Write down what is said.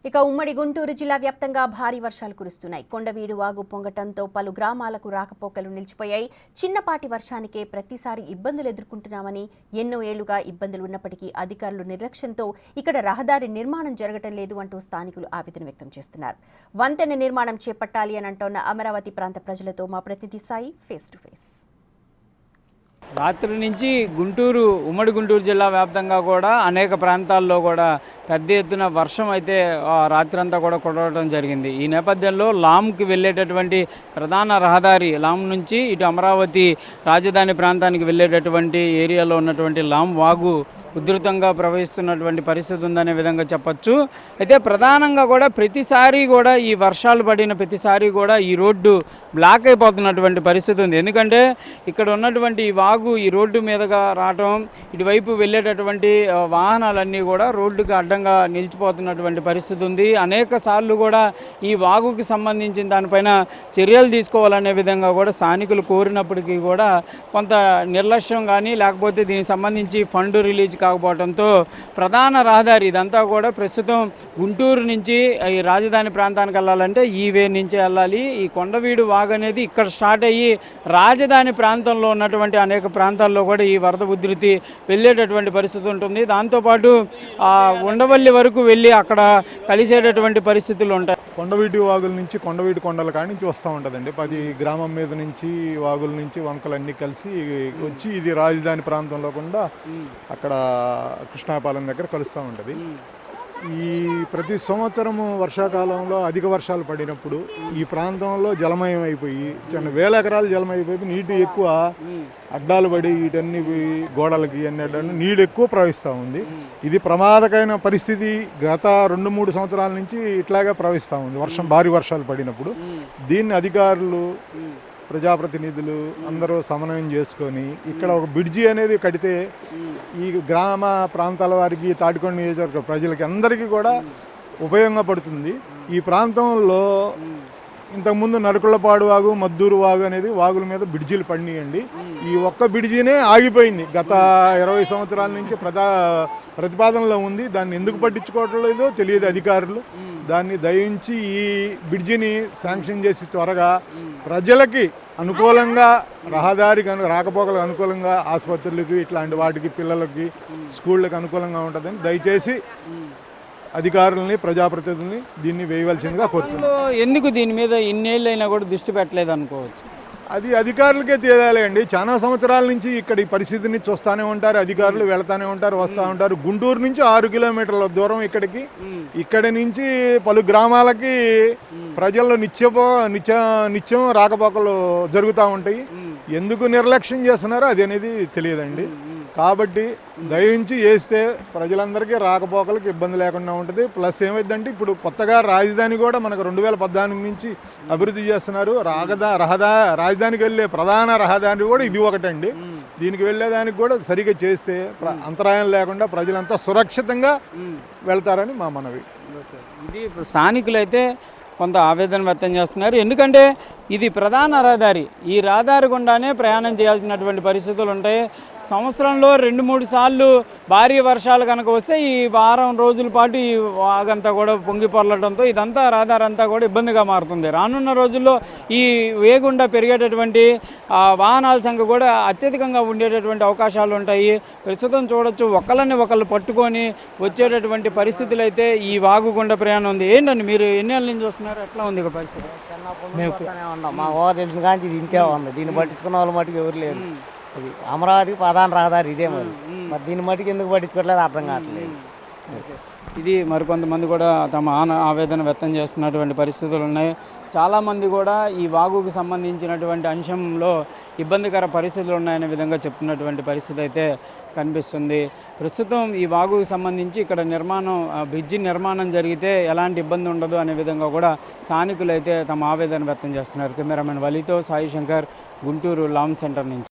ఇక ఉమ్మడి గుంటూరు జిల్లా వ్యాప్తంగా భారీ వర్షాలు కురుస్తున్నాయి. కొండవీడు వాగు పొంగటంతో పలు గ్రామాలకు రాకపోకలు నిలిచిపోయాయి. చిన్నపాటి వర్షానికే ప్రతిసారి ఇబ్బందులు ఎదుర్కొంటున్నామని, ఎన్నో ఏళ్లుగా ఇబ్బందులు ఉన్నప్పటికీ అధికారులు నిర్లక్ష్యంతో ఇక్కడ రహదారి నిర్మాణం జరగటం లేదు అంటూ స్థానికులు ఆవేదన వ్యక్తం చేస్తున్నారు. వంతెన నిర్మాణం చేపట్టాలి అని అంటోన్న అమరావతి ప్రాంత ప్రజలతో మా ప్రతినిధి సాయి ఫేస్ టు ఫేస్. రాత్రి నుంచి ఉమ్మడి గుంటూరు జిల్లా వ్యాప్తంగా కూడా అనేక ప్రాంతాల్లో కూడా పెద్ద ఎత్తున వర్షం అయితే రాత్రి అంతా కూడా కురవడం జరిగింది. ఈ నేపథ్యంలో లామ్కి వెళ్ళేటటువంటి ప్రధాన రహదారి లామ్ నుంచి ఇటు అమరావతి రాజధాని ప్రాంతానికి వెళ్ళేటటువంటి ఏరియాలో ఉన్నటువంటి లామ్ వాగు ఉధృతంగా ప్రవహిస్తున్నటువంటి పరిస్థితి ఉందనే విధంగా చెప్పచ్చు. అయితే ప్రధానంగా కూడా ప్రతిసారి కూడా ఈ వర్షాలు పడిన ప్రతిసారి కూడా ఈ రోడ్డు బ్లాక్ అయిపోతున్నటువంటి పరిస్థితి ఉంది. ఎందుకంటే ఇక్కడ ఉన్నటువంటి ఈ వాగు ఈ రోడ్డు మీదుగా రావటం, ఇటువైపు వెళ్ళేటటువంటి వాహనాలన్నీ కూడా రోడ్డుకి అడ్డంగా నిలిచిపోతున్నటువంటి పరిస్థితి ఉంది. అనేక సార్లు కూడా ఈ వాగుకి సంబంధించిన దానిపైన చర్యలు తీసుకోవాలనే విధంగా కూడా స్థానికులు కోరినప్పటికీ కూడా కొంత నిర్లక్ష్యం కానీ లేకపోతే దీనికి సంబంధించి ఫండ్ రిలీజ్ కాకపోవడంతో ప్రధాన రహదారి ఇదంతా కూడా ప్రస్తుతం గుంటూరు నుంచి ఈ రాజధాని ప్రాంతానికి వెళ్ళాలంటే ఈ వే నుంచే వెళ్ళాలి. ఈ కొండవీడు వాగు అనేది ఇక్కడ స్టార్ట్ అయ్యి రాజధాని ప్రాంతంలో ఉన్నటువంటి అనేక ప్రాంతాల్లో కూడా ఈ వరద ఉధృతి వెళ్ళేటటువంటి పరిస్థితి ఉంటుంది. దాంతోపాటు ఉండవల్లి వరకు వెళ్ళి అక్కడ కలిసేటటువంటి పరిస్థితులు ఉంటాయి. కొండవీటి వాగుల నుంచి కొండవీటి కొండల కాడి నుంచి వస్తూ ఉంటుందండి. 10 గ్రామం మీద నుంచి వాగుల నుంచి వంకలన్నీ కలిసి వచ్చి ఇది రాజధాని ప్రాంతంలో కూడా అక్కడ కృష్ణాపాలెం దగ్గర కలుస్తూ ఉంటుంది. ఈ ప్రతి సంవత్సరము వర్షాకాలంలో అధిక వర్షాలు పడినప్పుడు ఈ ప్రాంతంలో జలమయం అయిపోయి చిన్న వేల ఎకరాలు జలమైపోయి నీటి ఎక్కువ అడ్డాలు పడి వీటన్ని గోడలకి అన్నీ నీళ్ళు ఎక్కువ ప్రవహిస్తూ ఉంది. ఇది ప్రమాదకరమైన పరిస్థితి గత 2-3 సంవత్సరాల నుంచి ఇట్లాగే ప్రవహిస్తూ ఉంది భారీ వర్షాలు పడినప్పుడు. దీన్ని అధికారులు ప్రజాప్రతినిధులు అందరూ సమన్వయం చేసుకొని ఇక్కడ ఒక బ్రిడ్జి అనేది కడితే ఈ గ్రామ ప్రాంతాల వారికి తాటికొండ నియోజకవర్గ ప్రజలకి అందరికీ కూడా ఉపయోగపడుతుంది. ఈ ప్రాంతంలో ఇంతకుముందు నరకుళ్ళపాడు వాగు, మద్దూరు వాగు అనేది వాగుల మీద బ్రిడ్జీలు పడినాయండి. ఈ ఒక్క బ్రిడ్జినే ఆగిపోయింది. గత 20 సంవత్సరాల నుంచి ప్రతిపాదనలో ఉంది. దాన్ని ఎందుకు పట్టించుకోవటం లేదో తెలియదు అధికారులు. దాన్ని దయించి ఈ బ్రిడ్జిని శాంక్షన్ చేసి త్వరగా ప్రజలకి అనుకూలంగా రహదారికి రాకపోకలకు అనుకూలంగా ఆసుపత్రులకి ఇట్లాంటి వాటికి పిల్లలకి స్కూళ్ళకి అనుకూలంగా ఉంటుందని దయచేసి అధికారులని ప్రజాప్రతినిధుల్ని దీన్ని వేయవలసిందిగా కోరుతున్నాను. ఎందుకు దీని మీద ఇన్నేళ్ళైనా కూడా దృష్టి పెట్టలేదు అనుకోవచ్చు? అది అధికారులకే తెలియాలి అండి. చాలా సంవత్సరాల నుంచి ఇక్కడ ఈ పరిస్థితిని చూస్తూనే ఉంటారు. అధికారులు వెళ్తూనే ఉంటారు, వస్తూ ఉంటారు. గుంటూరు నుంచి 6 కిలోమీటర్ల దూరం ఇక్కడి నుంచి పలు గ్రామాలకి ప్రజల్లో నిత్యం రాకపోకలు జరుగుతూ ఉంటాయి. ఎందుకు నిర్లక్ష్యం చేస్తున్నారో అది అనేది తెలియదండి. కాబట్టి దయించి వేస్తే ప్రజలందరికీ రాకపోకలకు ఇబ్బంది లేకుండా ఉంటుంది. ప్లస్ ఏమైందంటే ఇప్పుడు కొత్తగా రాజధాని కూడా మనకు 2014 నుంచి అభివృద్ధి చేస్తున్నారు. రాజధానికి వెళ్ళే ప్రధాన రహదారి కూడా ఇది ఒకటండి. దీనికి వెళ్ళేదానికి కూడా సరిగ్గా చేస్తే అంతరాయం లేకుండా ప్రజలంతా సురక్షితంగా వెళ్తారని మా మనవి. ఇది స్థానికులు అయితే కొంత ఆవేదన వ్యక్తం చేస్తున్నారు. ఎందుకంటే ఇది ప్రధాన రహదారి. ఈ రహదారి గుండానే ప్రయాణం చేయాల్సినటువంటి పరిస్థితులు ఉంటాయి. సంవత్సరంలో 2-3 సార్లు భారీ వర్షాలు కనుక వస్తే ఈ వారం రోజుల పాటు ఈ వాగంతా కూడా పొంగి పొరలడంతో ఇదంతా రహదారి అంతా కూడా ఇబ్బందిగా మారుతుంది. రానున్న రోజుల్లో ఈ వేగుండా పెరిగేటటువంటి వాహనాల సంఖ్య కూడా అత్యధికంగా ఉండేటటువంటి అవకాశాలు ఉంటాయి. ప్రస్తుతం చూడొచ్చు, ఒకళ్ళు పట్టుకొని వచ్చేటటువంటి పరిస్థితులు అయితే ఈ వాగు గుండా ప్రయాణం ఉంది. ఏంటండి మీరు ఎన్నేళ్ళ నుంచి వస్తున్నారు? ఎట్లా ఉంది ఇక పరిస్థితి? మా ఓ తెలిసిన కానీ ఇది ఇంతే ఉంది. దీన్ని పట్టించుకున్న వాళ్ళు మటుకు ఎవరు లేరు. అది అమరావతికి ప్రధాన రహదారి ఇదే. మరి దీని మటుకు ఎందుకు పట్టించుకోవట్లేదు అర్థం కావట్లేదు. ఇది మరికొంతమంది కూడా తమ ఆవేదన వ్యక్తం చేస్తున్నటువంటి పరిస్థితులు ఉన్నాయి. చాలామంది కూడా ఈ వాగుకు సంబంధించినటువంటి అంశంలో ఇబ్బందికర పరిస్థితులు ఉన్నాయనే విధంగా చెప్తున్నటువంటి పరిస్థితి అయితే కనిపిస్తుంది. ప్రస్తుతం ఈ వాగుకు సంబంధించి ఇక్కడ బ్రిడ్జి నిర్మాణం జరిగితే ఎలాంటి ఇబ్బంది ఉండదు అనే విధంగా కూడా స్థానికులు అయితే తమ ఆవేదన వ్యక్తం చేస్తున్నారు. కెమెరామెన్ వలితో సాయి శంకర్, గుంటూరు లామ్ సెంటర్ నుంచి.